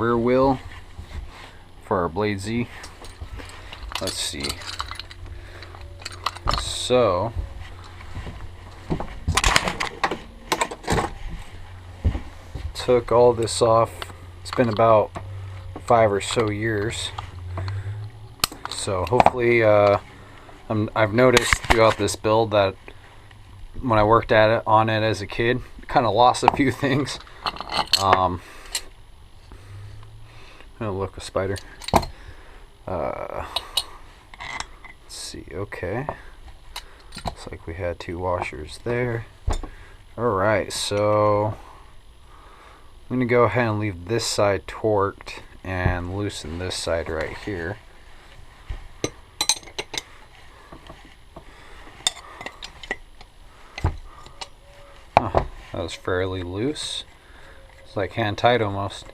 rear wheel for our Blade Z. Let's see. So took all this off. It's been about 5 or so years. So hopefully I've noticed throughout this build that when I worked on it as a kid, kind of lost a few things. Oh, look, a spider. Let's see. Okay, looks like we had 2 washers there. Alright, so I'm going to go ahead and leave this side torqued and loosen this side right here. Oh, that was fairly loose. It's like hand tight almost.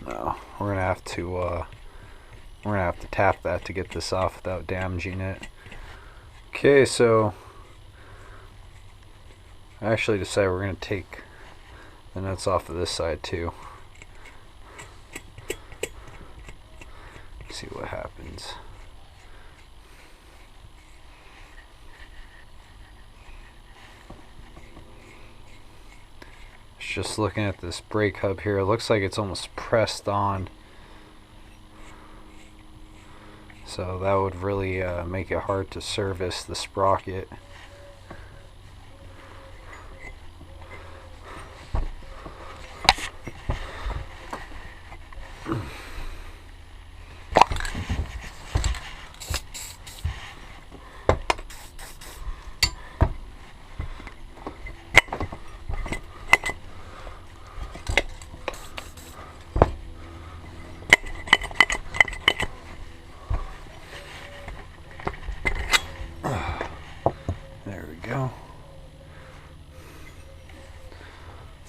No, we're gonna have to tap that to get this off without damaging it. Okay, so I actually decided we're gonna take the nuts off of this side too. See what happens. Just looking at this brake hub here, it looks like it's almost pressed on, so that would really make it hard to service the sprocket. There we go.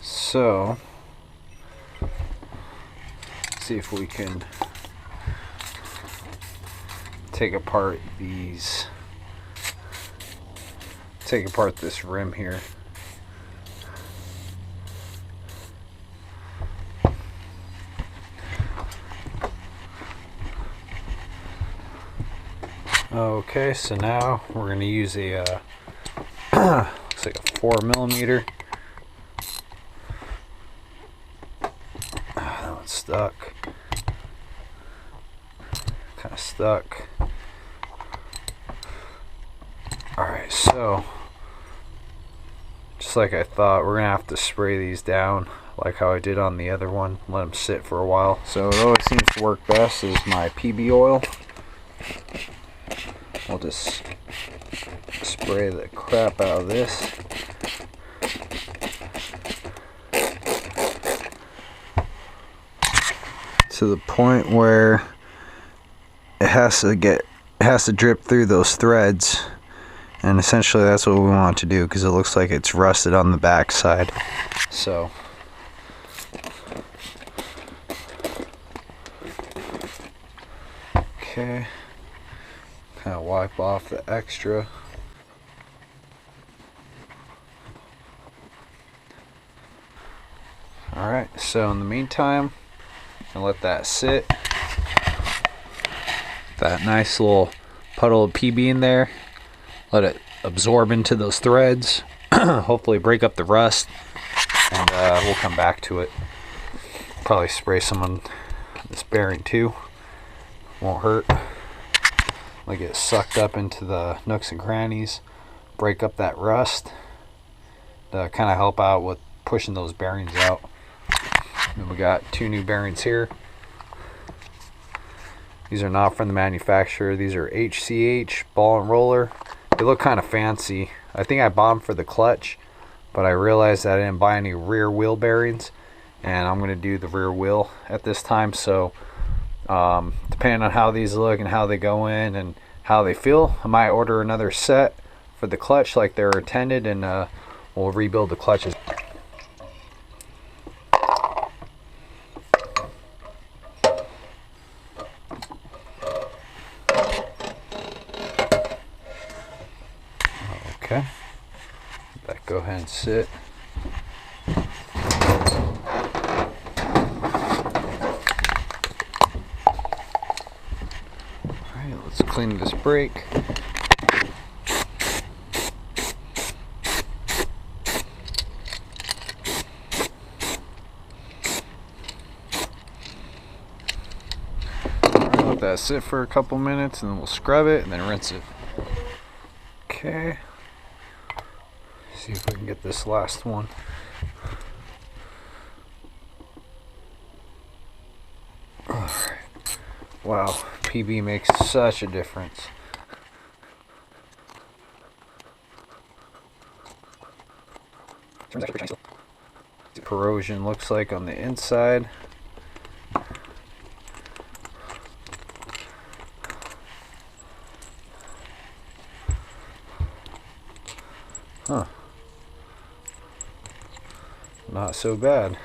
So, see if we can take apart this rim here. Okay, so now we're going to use a looks like a 4mm. That one's stuck. Kind of stuck. Alright, so just like I thought, we're going to have to spray these down like how I did on the other one. Let them sit for a while. So it always seems to work best is my PB oil. We'll just spray the crap out of this. To the point where it has to drip through those threads, and essentially that's what we want to do because it looks like it's rusted on the back side. So okay, kind of wipe off the extra. Alright, so in the meantime, I'll let that sit. That nice little puddle of PB in there. Let it absorb into those threads. Hopefully break up the rust. And we'll come back to it. Probably spray some on this bearing too. Won't hurt. Like it sucked up into the nooks and crannies, break up that rust to kind of help out with pushing those bearings out. And we got 2 new bearings here. These are not from the manufacturer. These are HCH ball and roller. They look kind of fancy. I think I bought them for the clutch, but I realized that I didn't buy any rear wheel bearings, and I'm going to do the rear wheel at this time. So depending on how these look and how they go in and how they feel, I might order another set for the clutch like they're intended, and we'll rebuild the clutches. ahead and sit. Alright, let's clean this brake. Let that sit for a couple minutes and then we'll scrub it and then rinse it. Okay. See if we can get this last one. Alright. Wow, PB makes such a difference. Corrosion looks like on the inside. Huh. Not so bad.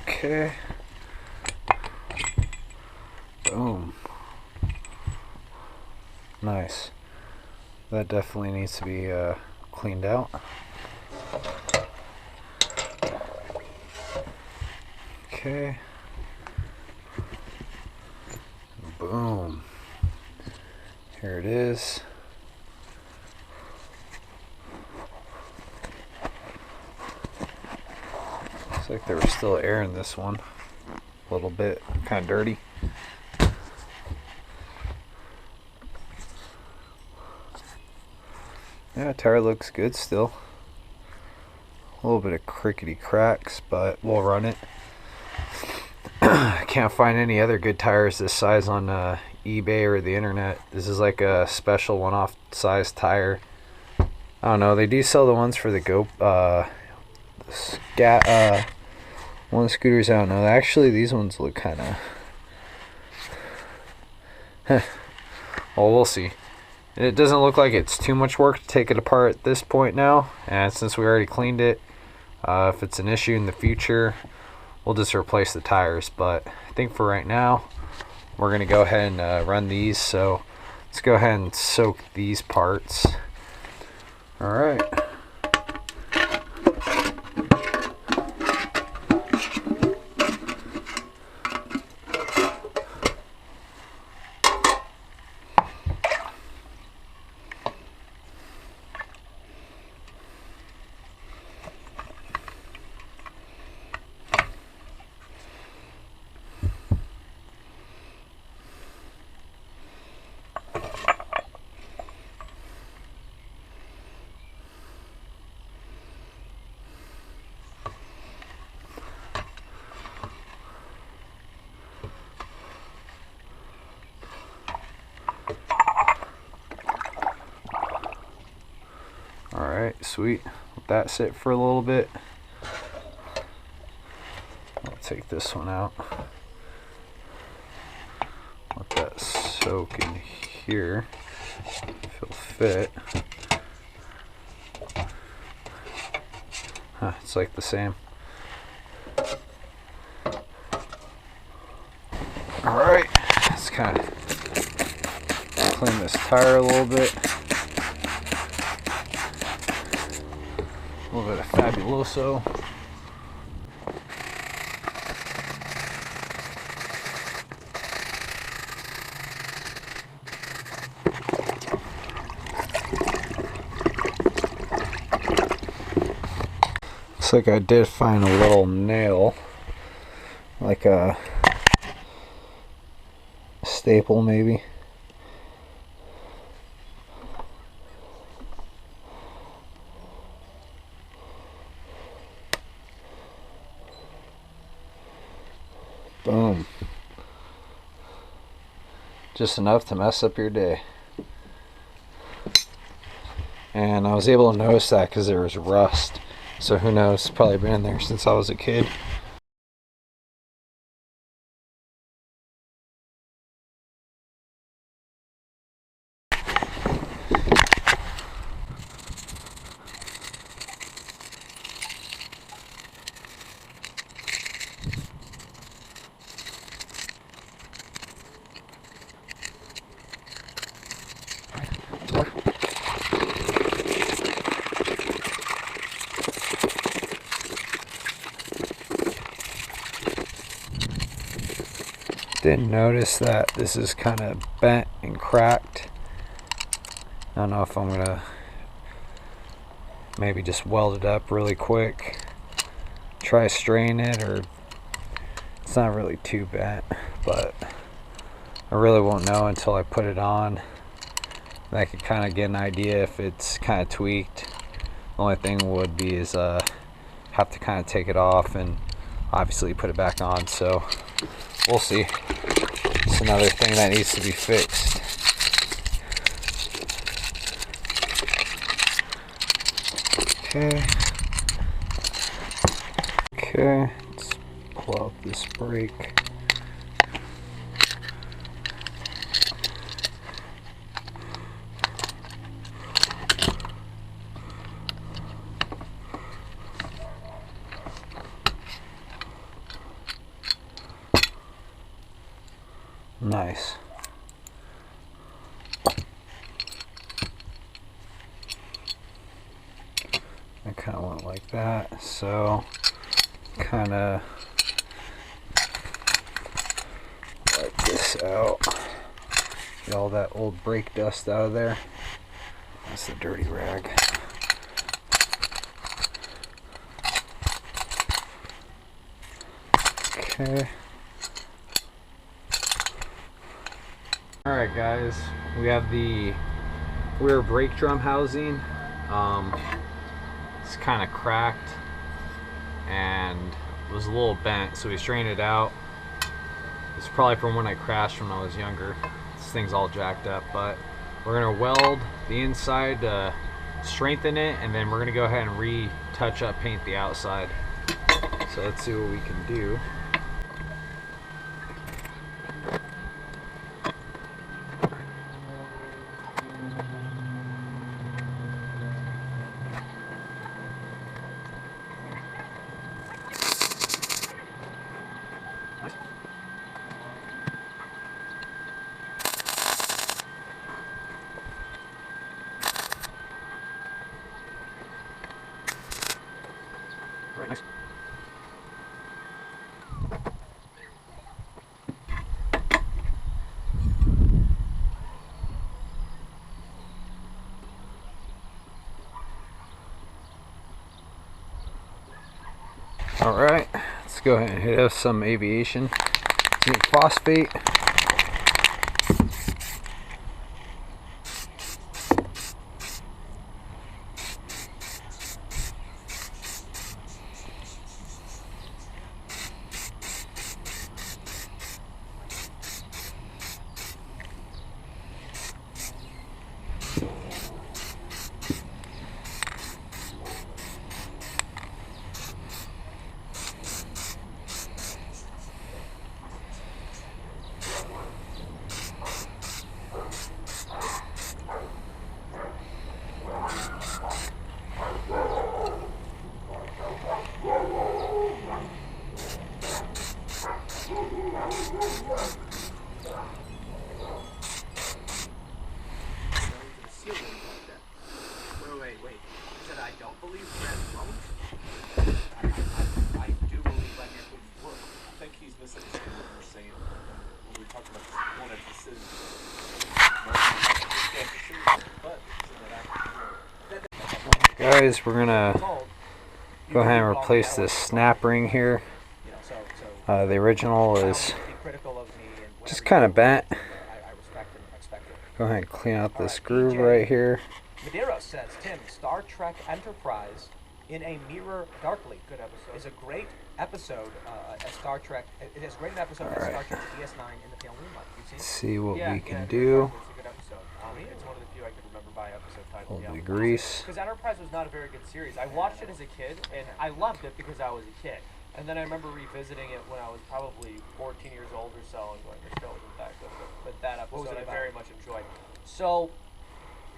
Okay. Boom. Nice. That definitely needs to be cleaned out. Okay. Boom. Here it is. Looks like there was still air in this one. A little bit, kind of dirty. Yeah, tire looks good still. A little bit of crickety cracks, but we'll run it. I can't find any other good tires this size on eBay or the internet. This is like a special one-off size tire. I don't know. They do sell the ones for the one of the scooters. I don't know. Actually, these ones look kind of. Well, we'll see. It doesn't look like it's too much work to take it apart at this point now, and since we already cleaned it, if it's an issue in the future, we'll just replace the tires. But I think for right now, we're gonna go ahead and run these. So let's go ahead and soak these parts. All right. Alright, sweet. Let that sit for a little bit. I'll take this one out. Let that soak in here if it'll fit. Huh, it's like the same. Alright, let's kind of clean this tire a little bit. A little bit of Fabuloso. Looks like I did find a little nail, like a staple maybe. Boom. Just enough to mess up your day. And I was able to notice that because there was rust. So who knows, it's probably been in there since I was a kid. Did notice that this is kind of bent and cracked. I don't know if I'm gonna maybe just weld it up really quick, try strain it, or it's not really too bent, but I really won't know until I put it on. I could kind of get an idea if it's kind of tweaked. The only thing would be is have to kind of take it off and obviously put it back on, so we'll see. It's another thing that needs to be fixed. Okay, let's pull out this brake. Nice. I kind of went like that, so kind of wipe this out. Get all that old brake dust out of there. That's the dirty rag. Okay. Alright guys, we have the rear brake drum housing. It's kind of cracked and was a little bent, so we strained it out. It's probably from when I crashed when I was younger. This thing's all jacked up, but we're gonna weld the inside to strengthen it, and then we're gonna go ahead and retouch up paint the outside. So let's see what we can do. Right, nice. All right, let's go ahead and hit us some aviation. Zinc phosphate. Wait. He said, I don't believe Fred won't. I do believe I hear things work. I think he's misunderstanding what we're saying when we talk about this one of decisions. Guys, we're gonna go ahead and replace this snap ring here. The original is just kind of bent. Go ahead and clean out this groove right here. Madeira says, Tim, Star Trek Enterprise in a Mirror Darkly. Good episode. Is a great episode as Star Trek. It is a great episode as Star Trek DS9 in the Pale Moonlight. You've seen it? Let's see what we can do. It's a good episode. It's one of the few I can remember by episode title. Hold the grease. Because Enterprise was not a very good series. I watched it as a kid, and I loved it because I was a kid. And then I remember revisiting it when I was probably 14 years old or so, and going, it still wasn't that good. But that episode I very much enjoyed. So,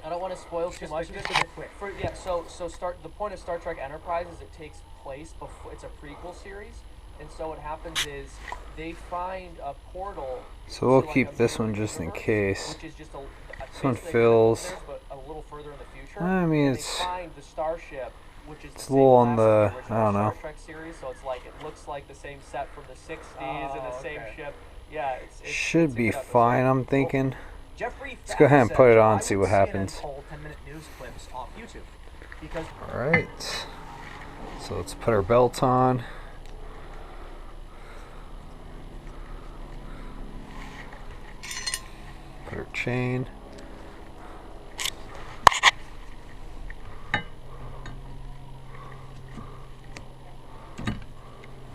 I don't want to spoil too much of it. Quick. The point of Star Trek Enterprise is it takes place before, it's a prequel series, and so what happens is they find a portal. So we'll keep this one just in case. Which is just this one fills. But a little further in the future. I mean, they find the starship, which is it's a little on the, I don't know. Star Trek series, so it's like it looks like the same set from the 60s and the same ship. Yeah, should be fine, I'm thinking. Jeffrey Let's go ahead and put it on, see what CNN happens. pull 10-minute news clips off YouTube because Alright, so let's put our belt on. Put our chain.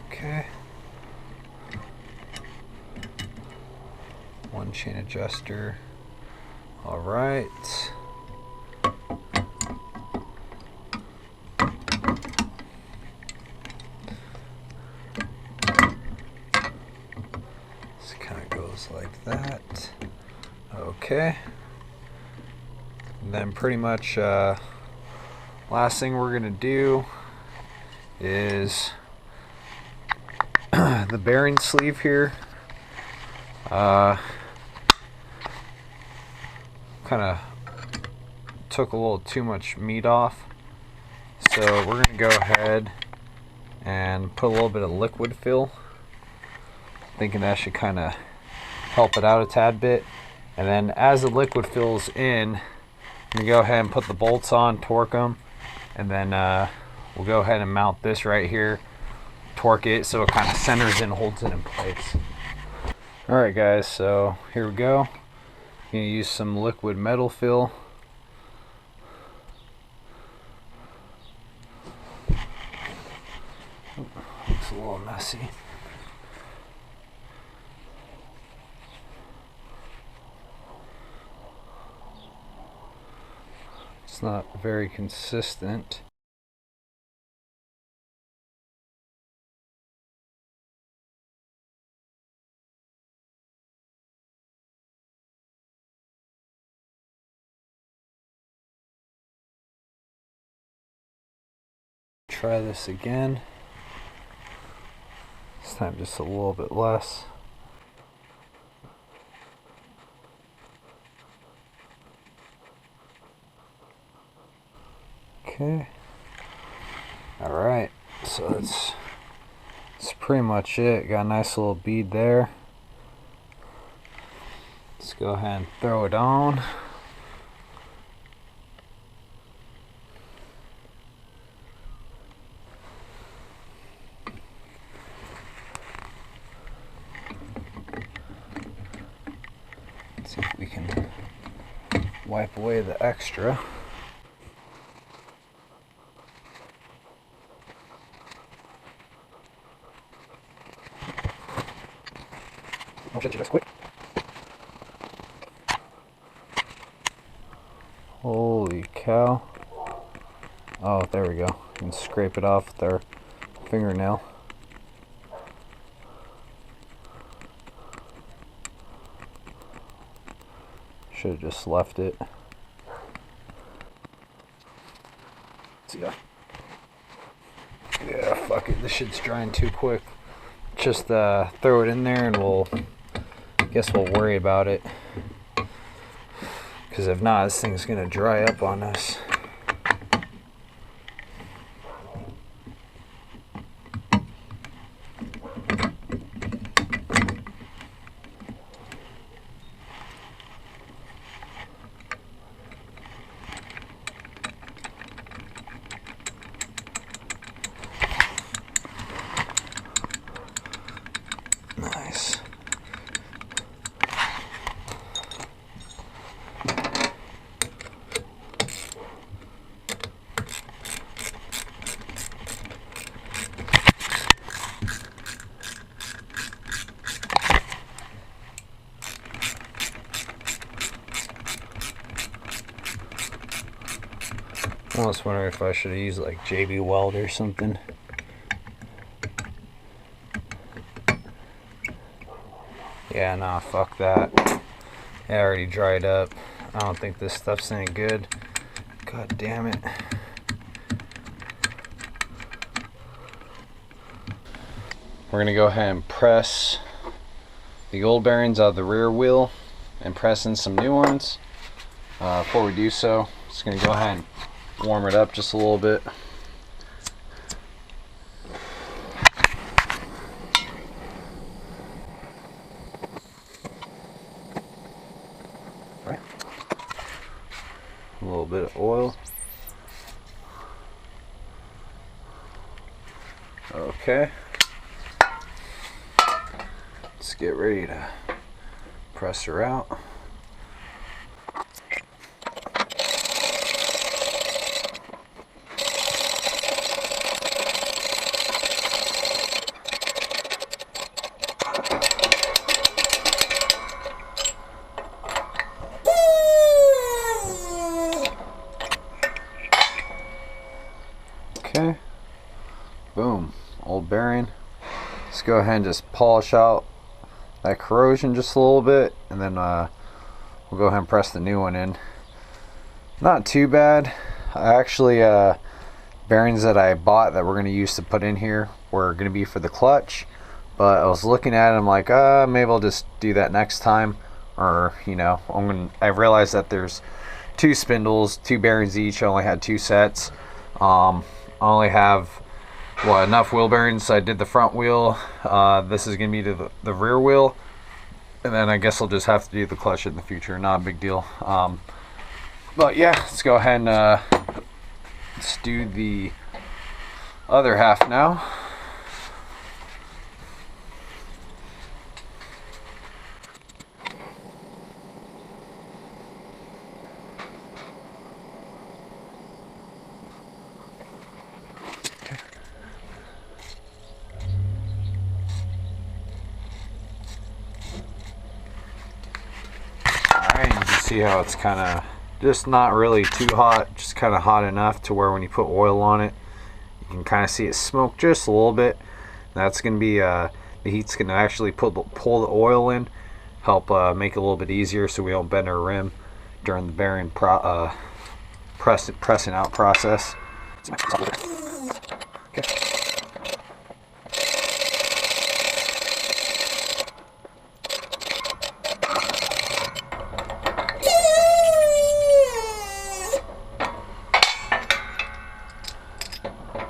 Okay. One chain adjuster. Alright. This kind of goes like that. Okay. And then pretty much last thing we're gonna do is the bearing sleeve here. Kind of took a little too much meat off, so we're gonna go ahead and put a little bit of liquid fill, thinking that should kind of help it out a tad bit. And then as the liquid fills in, I'm gonna go ahead and put the bolts on, torque them, and then we'll go ahead and mount this right here, torque it so it kind of centers and holds it in place. Alright guys, so here we go. I'm going to use some liquid metal fill. Looks a little messy. It's not very consistent. Try this again. This time just a little bit less. Okay. Alright, so that's pretty much it. Got a nice little bead there. Let's go ahead and throw it on. See if we can wipe away the extra. I'll shut you guys quick. Holy cow. Oh, there we go. You can scrape it off with our fingernail. Should have just left it. Yeah, fuck it. This shit's drying too quick. Just throw it in there and we'll worry about it. Because if not, this thing's gonna dry up on us. Nice. I was wondering if I should have used like JB Weld or something. Yeah, nah, fuck that. It already dried up. I don't think this stuff's any good. God damn it. We're gonna go ahead and press the old bearings out of the rear wheel and press in some new ones. Before we do so, just gonna go ahead and warm it up just a little bit. A little bit of oil. Okay. Let's get ready to press her out. Okay, boom, old bearing. Let's go ahead and just polish out that corrosion just a little bit, and then we'll go ahead and press the new one in. Not too bad. I actually bearings that I bought that we're going to use to put in here were going to be for the clutch, but I was looking at it, I'm like, maybe I'll just do that next time, or you know, I realized that there's 2 spindles, 2 bearings each. I only had 2 sets. I only have enough wheel bearings. I did the front wheel. This is gonna be to the rear wheel, and then I guess I'll just have to do the clutch in the future. Not a big deal. But yeah, let's go ahead and let's do the other half now. Alright, you can see how it's kind of just not really too hot, just kind of hot enough to where when you put oil on it, you can kind of see it smoke just a little bit. That's going to be, the heat's going to actually pull the oil in, help make it a little bit easier so we don't bend our rim during the bearing pressing out process. Okay.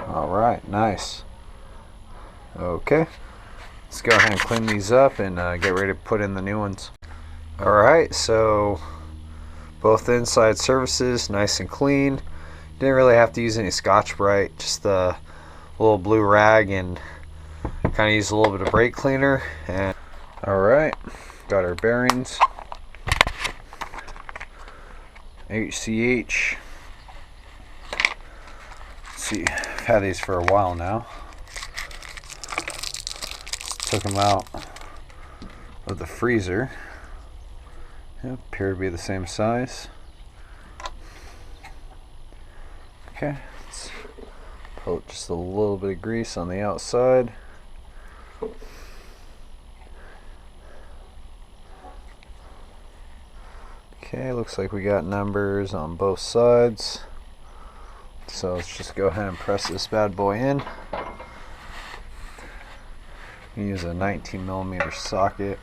Alright, nice. Okay, let's go ahead and clean these up and get ready to put in the new ones. Alright, so both inside surfaces nice and clean. Didn't really have to use any Scotch-Brite, just a little blue rag, and kind of use a little bit of brake cleaner. And alright, got our bearings. HCH. Let's see, I've had these for a while now. Took them out of the freezer. Yep, appear to be the same size. Okay, let's put just a little bit of grease on the outside. Okay, looks like we got numbers on both sides. So let's just go ahead and press this bad boy in. Use a 19mm socket.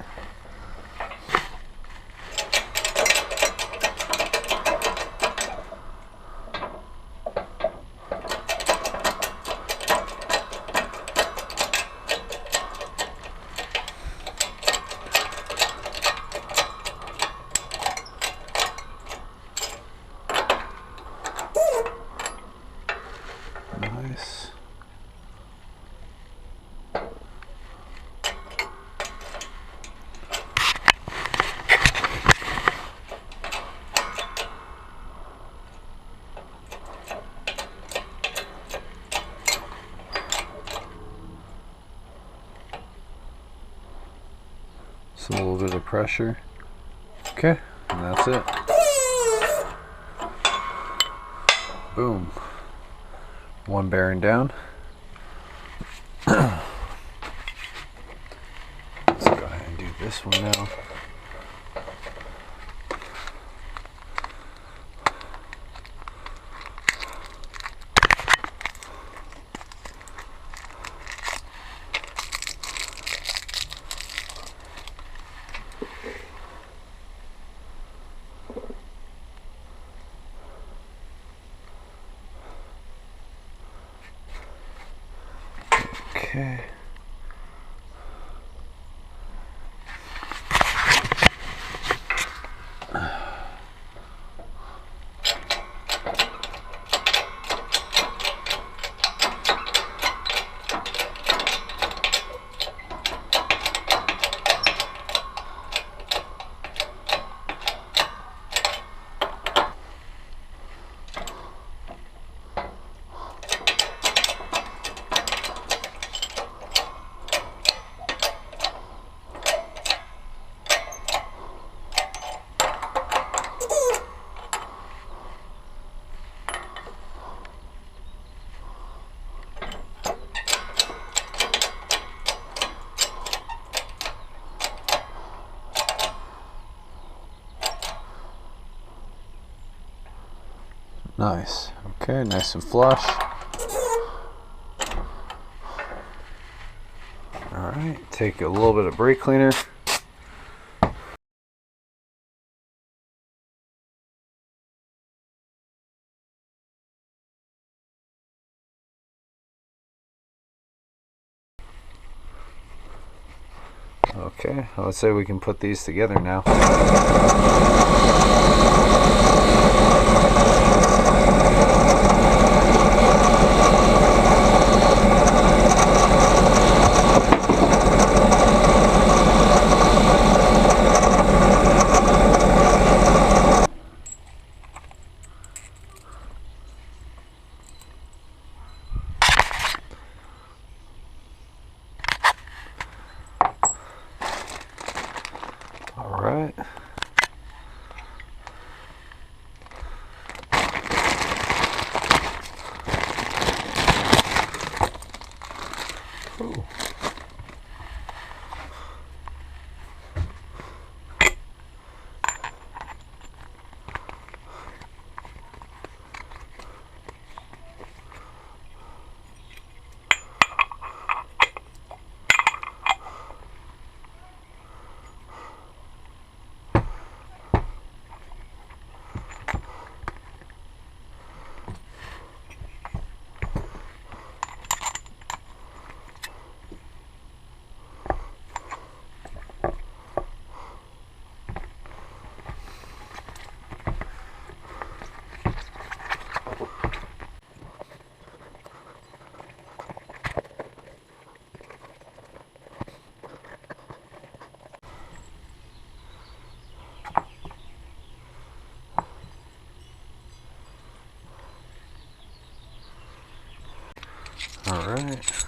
Nice. Just a little bit of pressure. Okay, and that's it. Boom. One bearing down. Let's go ahead and do this one now. Okay. Nice. Okay, nice and flush. Alright, take a little bit of brake cleaner. Okay, let's say we can put these together now. All right. Ooh. All right.